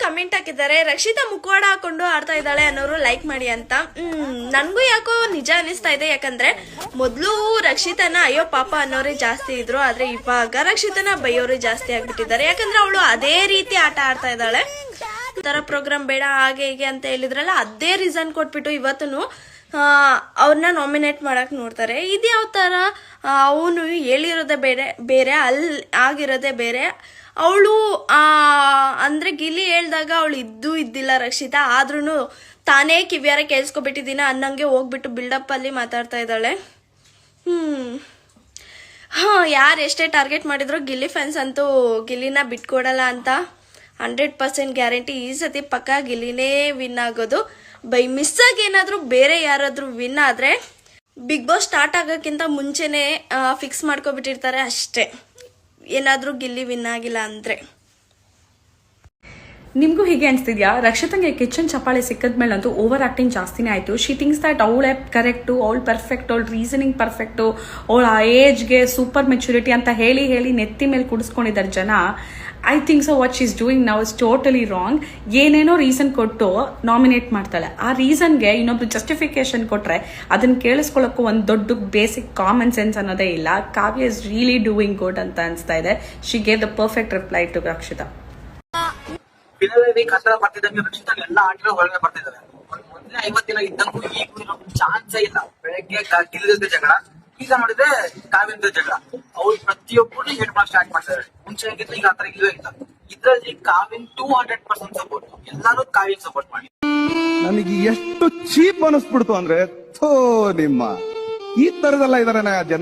Comment ಹಾಕಿದ್ದಾರೆ, ರಕ್ಷಿತಾ ಮುಖವಾಡ ಹಾಕೊಂಡು ಆಡ್ತಾ ಇದ್ದಾಳೆ ಅನ್ನೋರು ಲೈಕ್ ಮಾಡಿ ಅಂತ. ನನ್ಗೂ ಯಾಕೋ ನಿಜ ಅನಿಸ್ತಾ ಇದೆ. ಯಾಕಂದ್ರೆ ಮೊದ್ಲು ರಕ್ಷಿತನ ಅಯ್ಯೋ ಪಾಪ ಅನ್ನೋರೇ ಜಾಸ್ತಿ ಇದ್ರು, ಆದ್ರೆ ಇವಾಗ ರಕ್ಷಿತನ ಬೈಯೋರೇ ಜಾಸ್ತಿ ಆಗ್ಬಿಟ್ಟಿದ್ದಾರೆ. ಯಾಕಂದ್ರೆ ಅವಳು ಅದೇ ರೀತಿ ಆಟ ಆಡ್ತಾ ಇದ್ದಾಳೆ. ತರ ಪ್ರೋಗ್ರಾಮ್ ಬೇಡ ಹಾಗೆ ಹೀಗೆ ಅಂತ ಹೇಳಿದ್ರಲ್ಲ, ಅದೇ ರೀಸನ್ ಕೊಟ್ಬಿಟ್ಟು ಇವತ್ತು ಅವ್ರನ್ನ ನಾಮಿನೇಟ್ ಮಾಡಕ್ ನೋಡ್ತಾರೆ. ಇದ್ಯಾವ ತರ? ಅವನು ಹೇಳಿರೋದೇ ಬೇರೆ ಅಲ್ಲಿ ಆಗಿರೋದೇ ಬೇರೆ. ಅವಳು ಅಂದ್ರೆ ಗಿಲ್ಲಿ ಹೇಳ್ದಾಗ ಅವಳು ಇದ್ದಿಲ್ಲ ರಕ್ಷಿತಾ, ಆದ್ರೂ ತಾನೇ ಕಿವಿಯಾರ ಕೇಳಿಸ್ಕೊಬಿಟ್ಟಿದ್ದೀನ ಅನ್ನಂಗೆ ಹೋಗ್ಬಿಟ್ಟು ಬಿಲ್ಡಪ್ ಅಲ್ಲಿ ಮಾತಾಡ್ತಾ ಇದ್ದಾಳೆ. ಯಾರು ಎಷ್ಟೇ ಟಾರ್ಗೆಟ್ ಮಾಡಿದ್ರು ಗಿಲ್ಲಿ ಫ್ಯಾನ್ಸ್ ಅಂತೂ ಗಿಲ್ಲಿನ ಬಿಟ್ಕೊಡಲ್ಲ ಅಂತ 100% ಗ್ಯಾರಂಟಿ. ಈ ಸತಿ ಪಕ್ಕ ಗಿಲ್ಲಿನೇ ವಿನ್ ಆಗೋದು. ಬೈ ಮಿಸ್ ಆಗಿ ಏನಾದ್ರು ಬೇರೆ ಯಾರಾದ್ರೂ ವಿನ್ ಆದ್ರೆ ಬಿಗ್ ಬಾಸ್ ಸ್ಟಾರ್ಟ್ ಆಗೋಕ್ಕಿಂತ ಮುಂಚೆನೆ ಫಿಕ್ಸ್ ಮಾಡ್ಕೊಬಿಟ್ಟಿರ್ತಾರೆ ಅಷ್ಟೇ, ಏನಾದ್ರೂ ಗಿಲ್ಲಿ ವಿನ್ ಆಗಿಲ್ಲ ಅಂದ್ರೆ. ನಿಮಗೂ ಹೀಗೆ ಅನಿಸ್ತಿದ್ಯಾ? ರಕ್ಷಿತಂಗೆ ಕಿಚನ್ ಚಪಾಳಿ ಸಿಕ್ಕದ್ಮೇಲೆ ಅಂತೂ ಓವರ್ ಆಕ್ಟಿಂಗ್ ಜಾಸ್ತಿನೇ ಆಯಿತು. ಶಿ ಥಿಂಕ್ಸ್ ದಟ್ ಅವಳೆ ಕರೆಕ್ಟು, ಅವಳು ಪರ್ಫೆಕ್ಟ್, ಅವಳು ರೀಸನಿಂಗ್ ಪರ್ಫೆಕ್ಟು, ಅವಳ ಆ ಏಜ್ಗೆ ಸೂಪರ್ ಮೆಚುರಿಟಿ ಅಂತ ಹೇಳಿ ನೆತ್ತಿ ಮೇಲೆ ಕುಡಿಸ್ಕೊಂಡಿದ್ದಾರೆ ಜನ. I think so what she is doing now is totally wrong. ಏನೇನೋ ರೀಸನ್ ಕೊಟ್ಟು ನಾಮಿನೇಟ್ ಮಾಡ್ತಾಳೆ. ಆ ರೀಸನ್ಗೆ ಇನ್ನೊಬ್ರು ಜಸ್ಟಿಫಿಕೇಶನ್ ಕೊಟ್ರೆ ಅದನ್ನ ಕೇಳಿಸ್ಕೊಳ್ಳೋಕ್ಕೂ ಒಂದು ದೊಡ್ಡ ಬೇಸಿಕ್ ಕಾಮನ್ ಸೆನ್ಸ್ ಅನ್ನೋದೇ ಇಲ್ಲ. Kavya is really doing good ಅಂತ ಅನಿಸ್ತಾ ಇದೆ. She gave the perfect reply to Rakshita. ಕಷ್ಟ ಬರ್ತಿದ್ದಂಗೆ ರಕ್ಷಿತಾ ಎಲ್ಲ ಆಟಗಳು ಹೊರಗೆ ಬರ್ತಿದ್ದಾರೆ. ಮೊದಲೇ 50 ದಿನ ಇದ್ದಂಗೂ ಈಗ ಚಾನ್ಸೇ ಇಲ್ಲ. ಬೆಳಗ್ಗೆ ಗಿಲ್ಲದ ಜಗಳ, ಈಗ ನೋಡಿದ್ರೆ ಕಾವ್ಯದ ಜಗಳ. ಅವ್ರು ಪ್ರತಿಯೊಬ್ಬರು ಹೇಟ್ ಮಾಡಕ್ ಸ್ಟಾರ್ಟ್ ಮಾಡ್ತಾರೆ. ಮುಂಚೆ ಆಗಿದ್ರೆ ಈಗ ಆತರ ಇಲ್ವೇ ಇಲ್ಲ. ಇದ್ರಲ್ಲಿ ಕಾವ್ಯನ್ 200% ಸಪೋರ್ಟ್. ಎಲ್ಲಾರು ಕಾವ್ಯನ್ ಸಪೋರ್ಟ್ ಮಾಡಿ. ನನಗೆ ಎಷ್ಟು ಚೀಪ್ ಅನಿಸ್ಬಿಡ್ತು ಅಂದ್ರೆ, ನಿಮ್ಮ ಈ ತರದೆಲ್ಲ ಇದಾರೆ ಜನ.